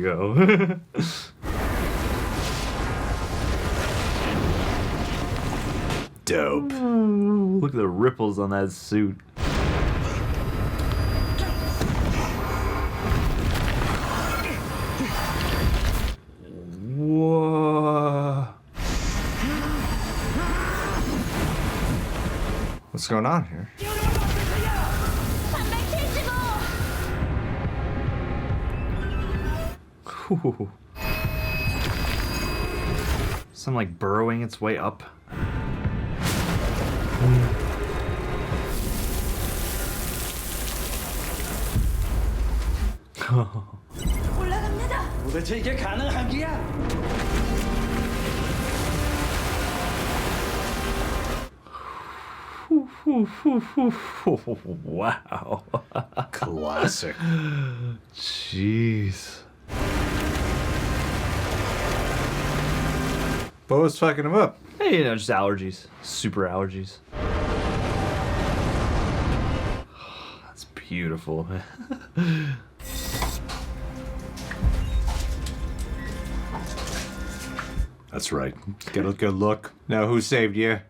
you go. Dope. Look at the ripples on that suit. Whoa. What's going on here? Ooh. Some like burrowing its way up. Wow. Classic. Jeez. What was fucking him up? Hey, you know, just allergies. Super allergies. That's beautiful. That's right. Get a good look. Now, who saved you?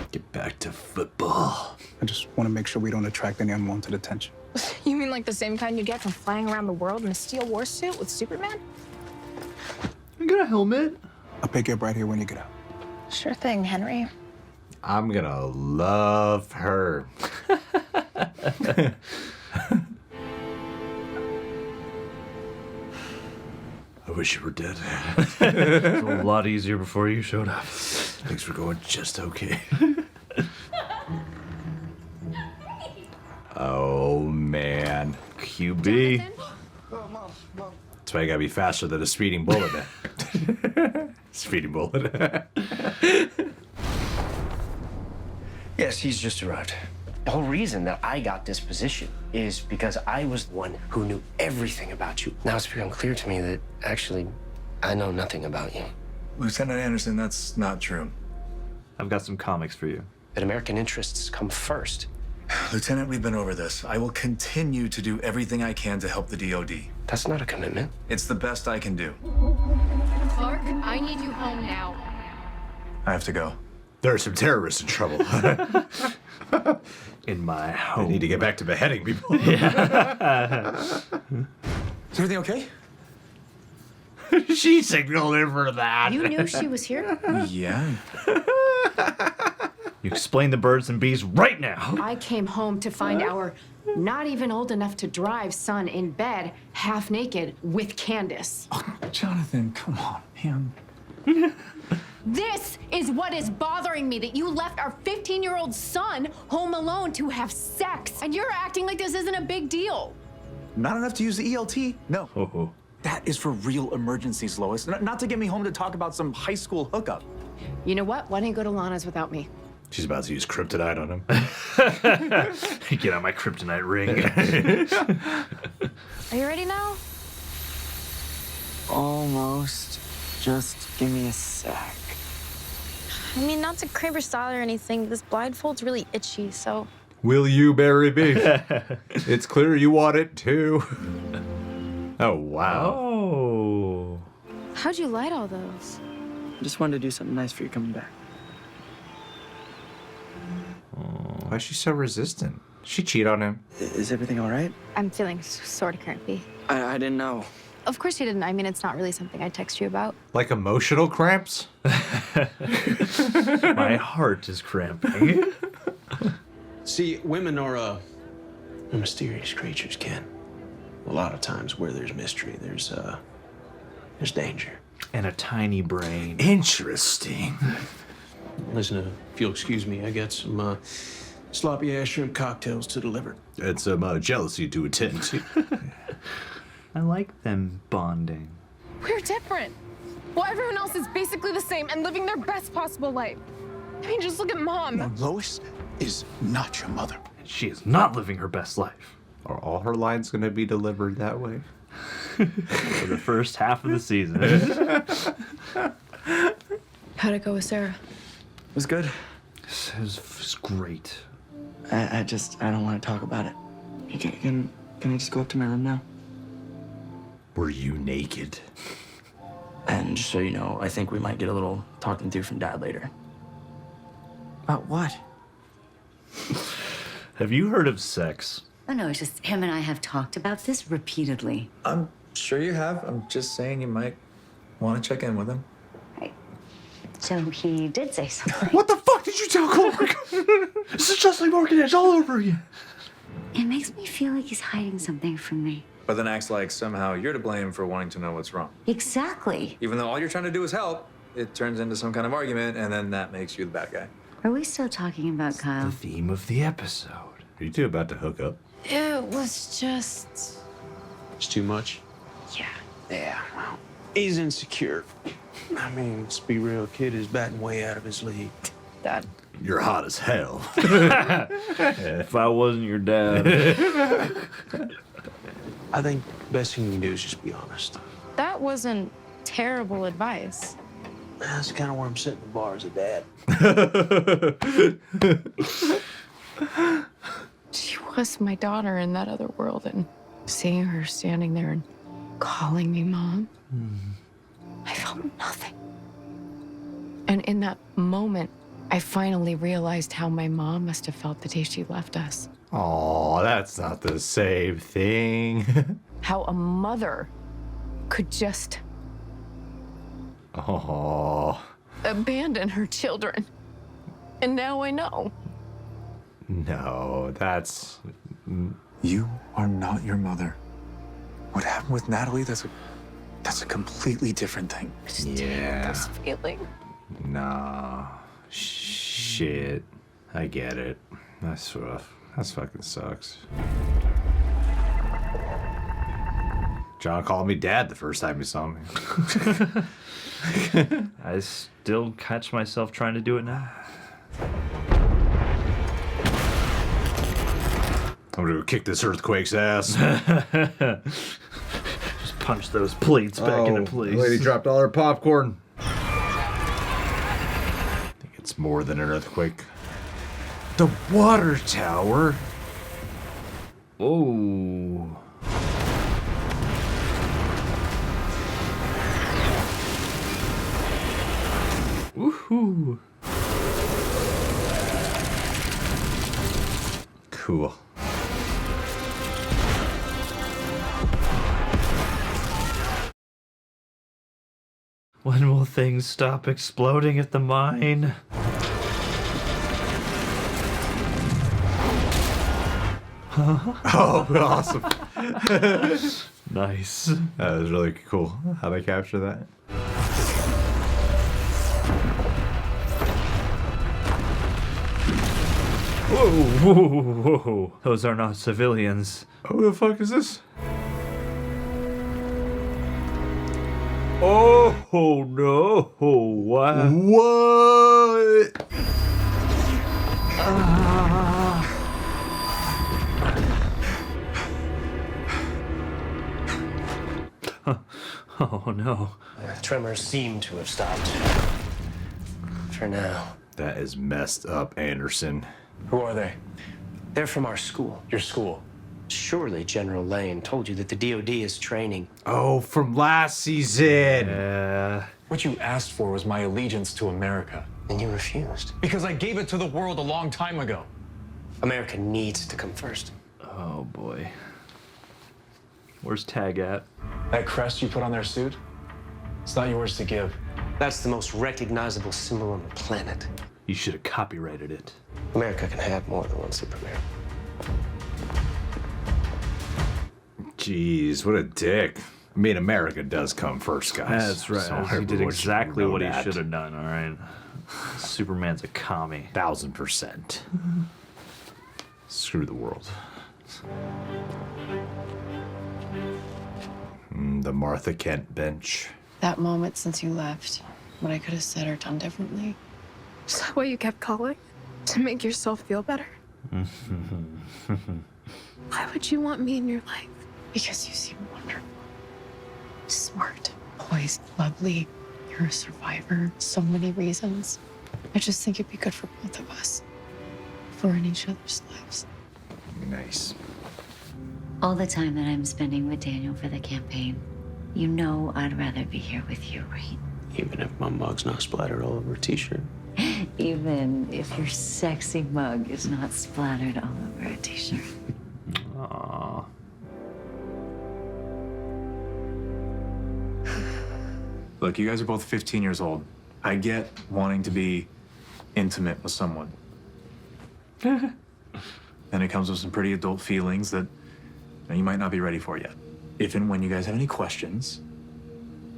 Get back to football. I just want to make sure we don't attract any unwanted attention. You mean like the same kind you get from flying around the world in a steel war suit with Superman? You got a helmet? I'll pick you up right here when you get out. Sure thing, Henry. I'm gonna love her. I wish you were dead. It was a lot easier before you showed up. Things were going just okay. Oh, man. QB. That's why you gotta be faster than a speeding bullet, man. Speeding bullet. Yes, he's just arrived. The whole reason that I got this position is because I was the one who knew everything about you. Now it's become clear to me that actually I know nothing about you. Lieutenant Anderson, that's not true. I've got some comics for you. That American interests come first. Lieutenant, we've been over this. I will continue to do everything I can to help the DOD. That's not a commitment. It's the best I can do. Clark, I need you home now. I have to go. There are some terrorists in trouble. In my I home. need to get back to beheading people. Is everything okay? She signaled in for that. You knew she was here? Yeah. You explain the birds and bees right now. I came home to find our not even old enough to drive son in bed, half naked, with Candace. Jonathan, come on, man. This is what is bothering me, that you left our 15-year-old son home alone to have sex. And you're acting like this isn't a big deal. Not enough to use the ELT? No. Oh. That is for real emergencies, Lois. Not to get me home to talk about some high school hookup. You know what? Why don't you go to Lana's without me? She's about to use kryptonite on him. Get on my kryptonite ring. Are you ready now? Almost. Just give me a sec. I mean, not to crib your style or anything. This blindfold's really itchy, so. Will you marry me? It's clear you want it too. Oh, wow. Oh. How'd you light all those? I just wanted to do something nice for you coming back. Why is she so resistant? She cheat on him. Is everything all right? I'm feeling sort of crampy. I didn't know. Of course you didn't. I mean, it's not really something I'd text you about. Like emotional cramps? My heart is cramping. See, women are mysterious creatures, Ken. A lot of times where there's mystery, there's danger. And a tiny brain. Interesting. Listen, if you'll excuse me, I got some sloppy ass shrimp cocktails to deliver. And some jealousy to attend to. I like them bonding. We're different. Well, everyone else is basically the same and living their best possible life. I mean, just look at Mom. Now, Lois is not your mother. She is not living her best life. Are all her lines going to be delivered that way? For the first half of the season. How'd it go with Sarah? was good. It was great. I don't want to talk about it. Can I just go up to my room now? Were you naked? And just so you know, I think we might get a little talking to from Dad later. About what? Have you heard of sex? Oh, no, it's just him and I have talked about this repeatedly. I'm sure you have. I'm just saying you might want to check in with him. Right. So he did say something. What the fuck did you tell Clark? This is just like Mortgage all over again. It makes me feel like he's hiding something from me. But then acts like somehow you're to blame for wanting to know what's wrong. Exactly. Even though all you're trying to do is help, it turns into some kind of argument, and then that makes you the bad guy. Are we still talking about Kyle? The theme of the episode. Are you two about to hook up? It was just. It's too much. Yeah. Yeah, well, he's insecure. I mean, let's be real, kid is batting way out of his league. Dad. You're hot as hell. If I wasn't your dad. I think the best thing you can do is just be honest. That wasn't terrible advice. That's kind of where I'm setting the bar as a dad. She was my daughter in that other world, and seeing her standing there and calling me mom, I felt nothing. And in that moment, I finally realized how my mom must have felt the day she left us. Oh, that's not the same thing. How a mother could just Oh. abandon her children. And now I know. No, that's... You are not your mother. What happened with Natalie, that's a completely different thing. Yeah. This feeling. Nah. Shit. I get it. That's rough. That fucking sucks. John called me dad the first time he saw me. I still catch myself trying to do it now. I'm gonna go kick this earthquake's ass. Just punch those plates back into place. The lady dropped all her popcorn. I think it's more than an earthquake. The water tower. Oh. Woohoo. Cool. When will things stop exploding at the mine? Oh, awesome. Nice. That was really cool how they capture that. Whoa, whoa, whoa, whoa. Those are not civilians. Who the fuck is this? Oh, no. Wow. What? Oh no. The tremors seem to have stopped. For now. That is messed up, Anderson. Who are they? They're from our school. Your school? Surely General Lane told you that the DOD is training. Oh, from last season. What you asked for was my allegiance to America. And you refused. Because I gave it to the world a long time ago. America needs to come first. Oh boy. Where's Tag at? That crest you put on their suit, it's not yours to give. That's the most recognizable symbol on the planet. You should have copyrighted it. America can have more than one Superman. Jeez, what a dick. I mean, America does come first, guys. That's right. So He everyone did should exactly know what he that. should have done, all right? Superman's a commie. 1000%. Screw the world. The Martha Kent bench. That moment since you left, what I could have said or done differently. Is that why you kept calling? To make yourself feel better? Why would you want me in your life? Because you seem wonderful. Smart, poised, lovely. You're a survivor. So many reasons. I just think it'd be good for both of us. For in each other's lives. Nice. All the time that I'm spending with Daniel for the campaign, you know I'd rather be here with you, right? Even if my mug's not splattered all over a t-shirt. Even if your sexy mug is not splattered all over a t-shirt. Aww. Look, you guys are both 15 years old. I get wanting to be intimate with someone. And it comes with some pretty adult feelings that you might not be ready for yet. If and when you guys have any questions,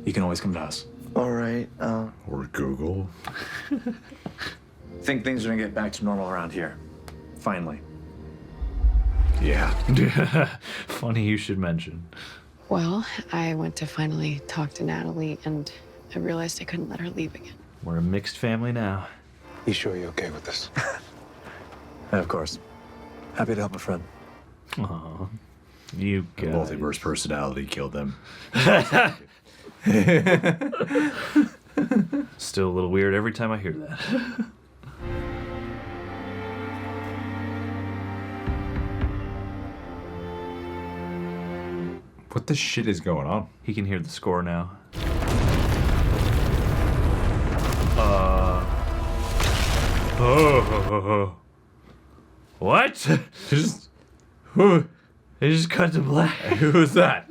you can always come to us. All right, Or Google. Think things are gonna get back to normal around here. Finally. Yeah. Funny you should mention. Well, I went to finally talk to Natalie, and I realized I couldn't let her leave again. We're a mixed family now. You sure you're okay with this? Of course. Happy to help a friend. Aw. You The guys. multiverse personality killed them. Still a little weird every time I hear that. What the shit is going on? He can hear the score now. Oh. What? Just, who, They just cut to black. who was that?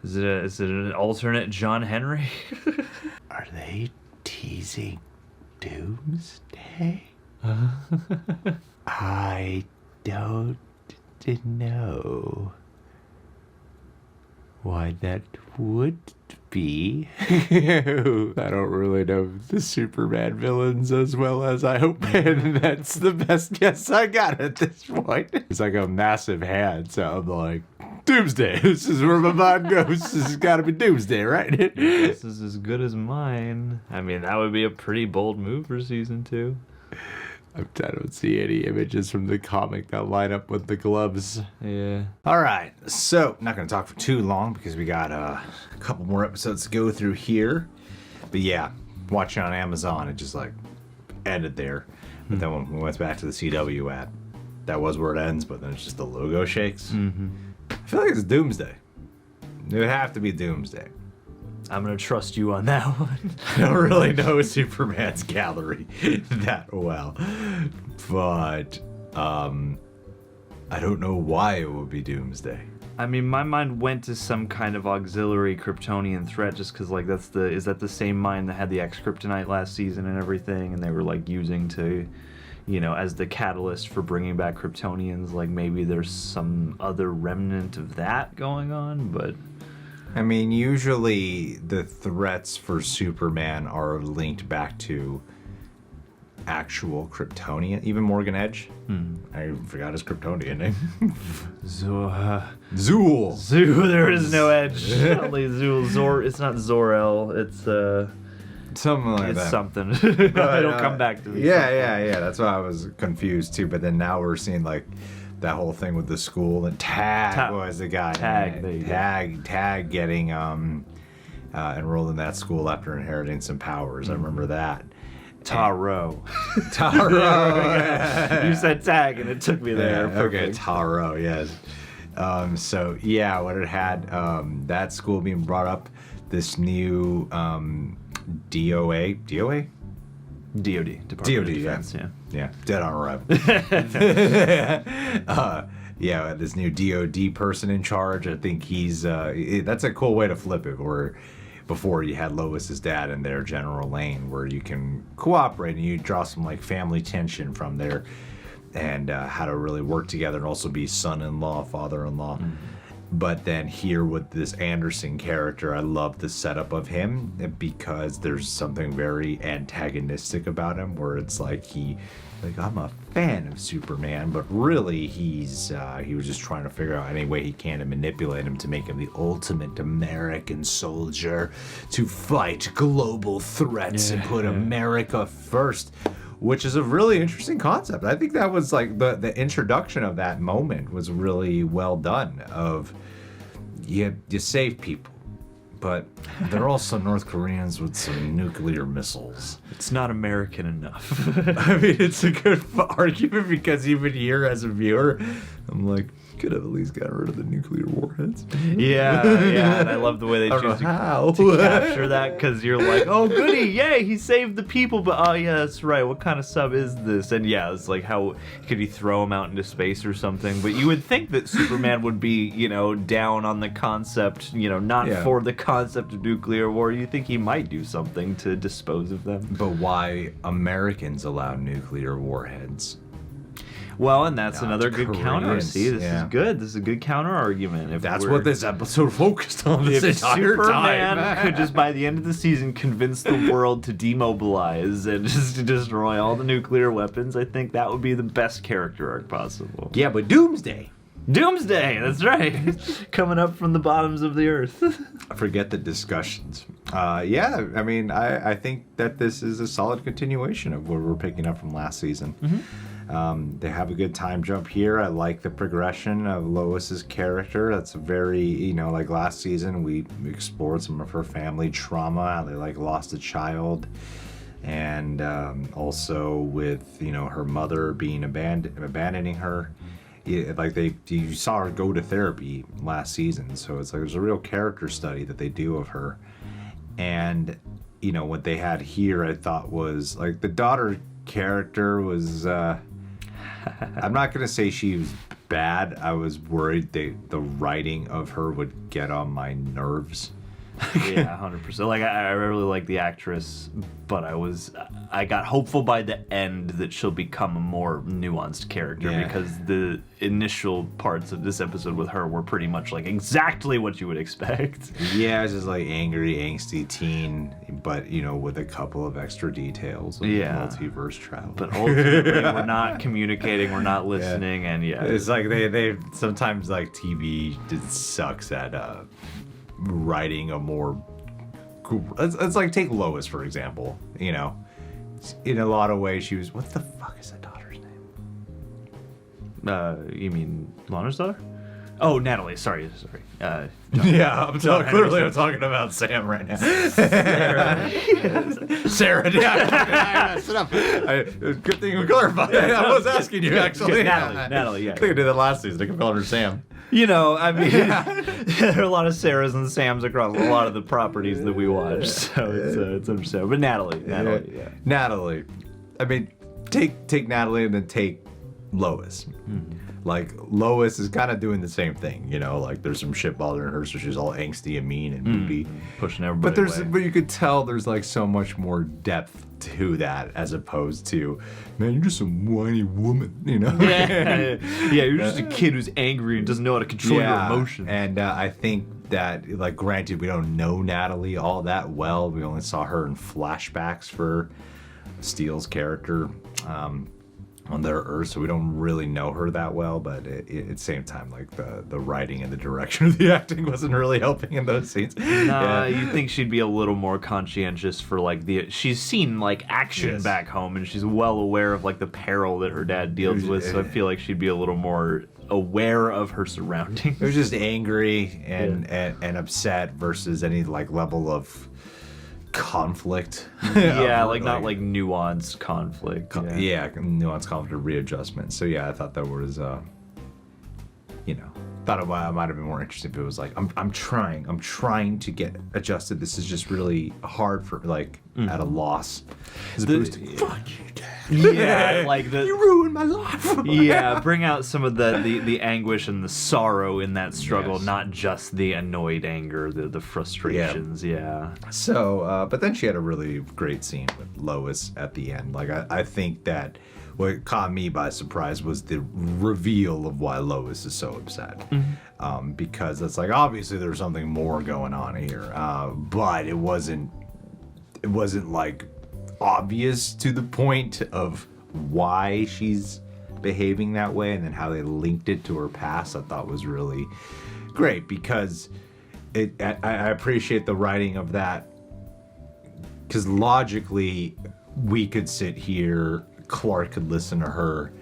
Is it an alternate John Henry? Are they teasing Doomsday? I don't know why that would be. I don't really know the Superman villains as well as I hope, and that's the best guess I got at this point. It's like a massive hand, so I'm like, Doomsday. This is where my mind goes. This has got to be Doomsday, right? This is as good as mine. I mean, that would be a pretty bold move for season 2. I don't see any images from the comic that line up with the gloves. Yeah. All right, so not going to talk for too long because we got a couple more episodes to go through here. But yeah, watching on Amazon, it just like ended there. But then when we went back to the CW app, that was where it ends, but then it's just the logo shakes. I feel like it's Doomsday. It would have to be Doomsday. I'm gonna trust you on that one. I don't really know Superman's gallery that well, but I don't know why it would be Doomsday. I mean, my mind went to some kind of auxiliary Kryptonian threat, just because, like, is that the same mind that had the X-Kryptonite last season and everything, and they were, like, using to, you know, as the catalyst for bringing back Kryptonians, like, maybe there's some other remnant of that going on, but... I mean, usually the threats for Superman are linked back to actual Kryptonian, even Morgan Edge. I forgot his Kryptonian name. Zool. There is no Edge. Only Zool. It's not Zor-El. It's Something like it's that. something. But, It'll come back to me. Yeah. That's why I was confused too. But then now we're seeing like that whole thing with the school and Tag was the guy. Tag, there you go. Tag getting enrolled in that school after inheriting some powers. I remember that. Taro. Taro. You said Tag and it took me there. Yeah, okay, Perfect. Taro, yes. So yeah, what it had, that school being brought up, this new DOA? DOD, Department of Defense, Yeah, dead on arrival. Yeah, this new DOD person in charge. I think he's that's a cool way to flip it. Where before you had Lois's dad in there, General Lane, where you can cooperate and you draw some like family tension from there, and how to really work together and also be son-in-law, father-in-law. But then here with this Anderson character, I love the setup of him because there's something very antagonistic about him where it's like I'm a fan of Superman, but really he was just trying to figure out any way he can to manipulate him to make him the ultimate American soldier to fight global threats and put America first. Which is a really interesting concept. I think that was like the introduction of that moment was really well done. Of you save people, but they're also North Koreans with some nuclear missiles. It's not American enough. I mean, it's a good argument because even here as a viewer, I'm like, could have at least gotten rid of the nuclear warheads. Yeah, and I love the way they choose to capture that, because you're like, oh goody, yay, he saved the people, but oh yeah, that's right, what kind of sub is this? And yeah, it's like, how could he throw him out into space or something? But you would think that Superman would be, you know, down on the concept, you know, not for the concept of nuclear war. You think he might do something to dispose of them. But why Americans allow nuclear warheads? Well, and that's another good Koreans. counter. See, this is good. This is a good counter argument. If that's what this episode focused on this entire Superman time. could just, by the end of the season, convince the world to demobilize and just to destroy all the nuclear weapons, I think that would be the best character arc possible. Yeah, but Doomsday, that's right. Coming up from the bottoms of the earth. Forget the discussions. Yeah, I mean, I think that this is a solid continuation of what we're picking up from last season. They have a good time jump here. I like the progression of Lois's character. That's very, you know, like last season, we explored some of her family trauma, how they like lost a child. And also with, you know, her mother being abandoning her. Like you saw her go to therapy last season, so it's like there's a real character study that they do of her. And you know what they had here, I thought was like the daughter character was. I'm not gonna say she was bad. I was worried the writing of her would get on my nerves. Yeah, 100%. Like I really like the actress, but I got hopeful by the end that she'll become a more nuanced character because the initial parts of this episode with her were pretty much like exactly what you would expect. Yeah, it's just like angry, angsty teen, but you know, with a couple of extra details of multiverse travel. But ultimately, we're not communicating, we're not listening, and it's like they sometimes like TV just sucks at writing a more it's like take Lois for example, you know, in a lot of ways she was, what the fuck is that daughter's name? You mean Lana's daughter? Oh, Natalie, sorry. Yeah, I'm talking about Sam right now. Sarah, yeah. I messed it up. Good thing we clarified. I was asking you, actually. Natalie, yeah. I think I did that last season. I can call her Sam. You know, I mean, there are a lot of Sarahs and Sams across a lot of the properties that we watch, so it's understandable. But Natalie. I mean, take Natalie and then take Lois. Like, Lois is kind of doing the same thing, you know, like there's some shit bothering her, so she's all angsty and mean and moody. Pushing everybody away. But you could tell there's like so much more depth to that as opposed to, man, you're just a whiny woman, you know? Yeah, you're just a kid who's angry and doesn't know how to control your emotions. And I think that, like, granted, we don't know Natalie all that well. We only saw her in flashbacks for Steele's character on their Earth, so we don't really know her that well, but at the same time, like the writing and the direction of the acting wasn't really helping in those scenes. Nah, you think she'd be a little more conscientious for like she's seen like action back home and she's well aware of like the peril that her dad deals with, so I feel like she'd be a little more aware of her surroundings. It was just angry and upset versus any like level of conflict. Like not like nuanced conflict. Nuanced conflict, readjustment. So yeah, I thought that was you know, thought it might have been more interesting if it was like I'm trying to get adjusted. This is just really hard for like at a loss. As opposed to fuck you, Dad. Yeah, like you ruined my life. Yeah, bring out some of the anguish and the sorrow in that struggle, not just the annoyed anger, the frustrations. Yeah. So, but then she had a really great scene with Lois at the end. Like I think that what caught me by surprise was the reveal of why Lois is so upset. Because it's like obviously there's something more going on here, but it wasn't like obvious to the point of why she's behaving that way, and then how they linked it to her past. I thought was really great because I appreciate the writing of that, because logically we could sit here, Clark could listen to her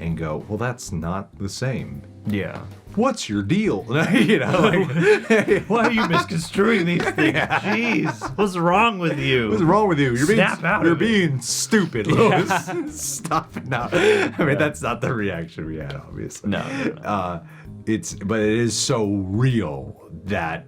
and go, well, that's not the same. Yeah. What's your deal? You know, like, Why are you misconstruing these things? Jeez, what's wrong with you? what's wrong with you? You're Snap being stupid, Lois. Stop it now. I mean, that's not the reaction we had, obviously. No. But it is so real that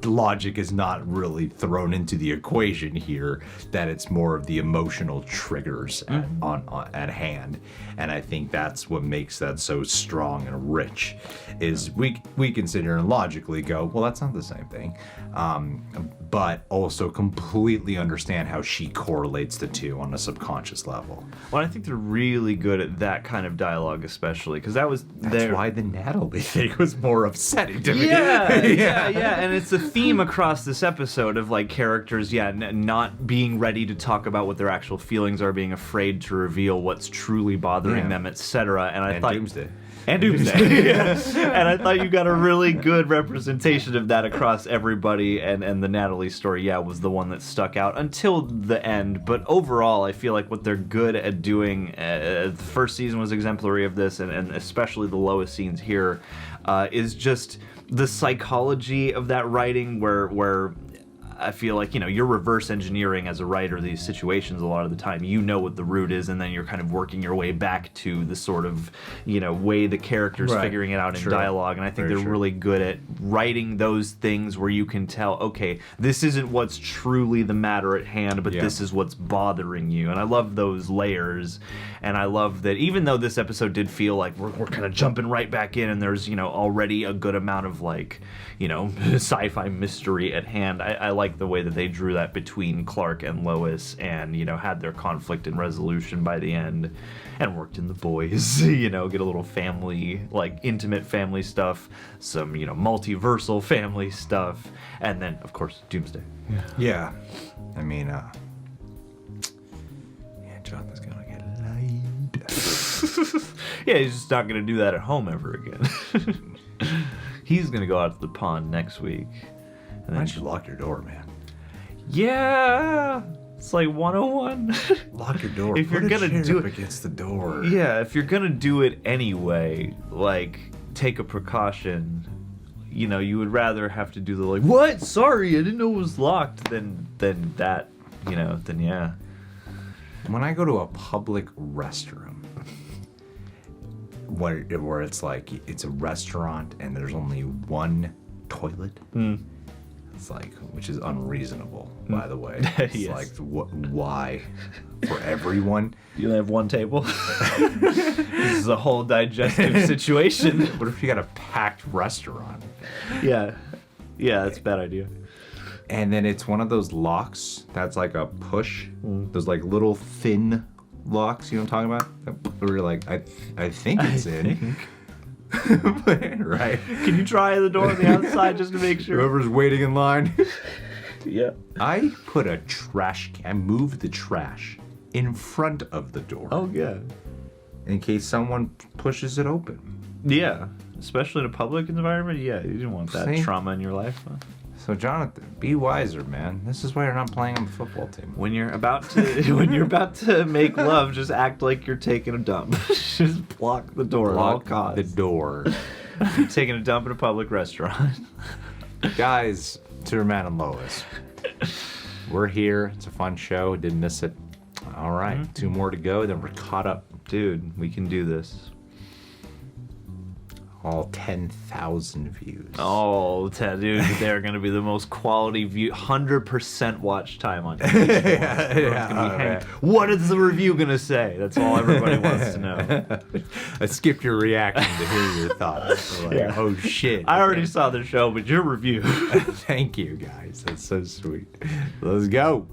logic is not really thrown into the equation here, that it's more of the emotional triggers at hand. And I think that's what makes that so strong and rich, is we consider and logically go, well, that's not the same thing. But also completely understand how she correlates the two on a subconscious level. Well, I think they're really good at that kind of dialogue, especially because that's why the Natalie thing was more upsetting to me. Yeah, and it's a theme across this episode of like characters, not being ready to talk about what their actual feelings are, being afraid to reveal what's truly bothering them, etc. And I thought Doomsday. And Doomsday. And I thought you got a really good representation of that across everybody, and the Natalie story, was the one that stuck out until the end. But overall, I feel like what they're good at doing, the first season was exemplary of this, and especially the Lois scenes here, is just the psychology of that writing where I feel like, you're reverse engineering as a writer these situations a lot of the time. You know what the root is, and then you're kind of working your way back to the sort of, way the character's figuring it out in dialogue. And I think they're really good at writing those things where you can tell, okay, this isn't what's truly the matter at hand, but this is what's bothering you. And I love those layers. And I love that even though this episode did feel like we're kind of jumping right back in, and there's, already a good amount of like, sci-fi mystery at hand, I like the way that they drew that between Clark and Lois, and had their conflict and resolution by the end, and worked in the boys. Get a little family, like intimate family stuff, some multiversal family stuff, and then of course Doomsday. Yeah, I mean, Jonathan's gonna get laid. Yeah, he's just not gonna do that at home ever again. He's gonna go out to the pond next week. Why don't you lock your door, man? Yeah, it's like 101. Lock your door. If you're gonna do it against the door. Yeah, if you're gonna do it anyway, like take a precaution. You would rather have to do the like, what? Sorry, I didn't know it was locked. Than that. Then yeah. When I go to a public restroom, where it's like it's a restaurant and there's only one toilet. It's like, which is unreasonable, by the way. It's like, why? For everyone? You only have one table? This is a whole digestive situation. What if you got a packed restaurant? Yeah, that's a bad idea. And then it's one of those locks that's like a push. Those like little thin locks, you know what I'm talking about? Where you're like, I think it's in. Right. Can you try the door on the outside just to make sure? Whoever's waiting in line. Yeah. I put I moved the trash in front of the door. Oh, yeah. In case someone pushes it open. Yeah. Especially in a public environment. Yeah, you didn't want that trauma in your life. Huh? So Jonathan, be wiser, man. This is why you're not playing on the football team. When you're about to make love, just act like you're taking a dump. Just block the door at all costs. The door. You're taking a dump in a public restaurant. Guys, Superman and Lois. We're here. It's a fun show. Didn't miss it. All right, 2 more to go. Then we're caught up. Dude, we can do this. All 10,000 views. Oh, dude, they're going to be the most quality view, 100% watch time on TV. What is the review going to say? That's all everybody wants to know. I skipped your reaction to hear your thoughts. Like, oh, shit. I already saw the show, but your review. Thank you, guys. That's so sweet. Let's go.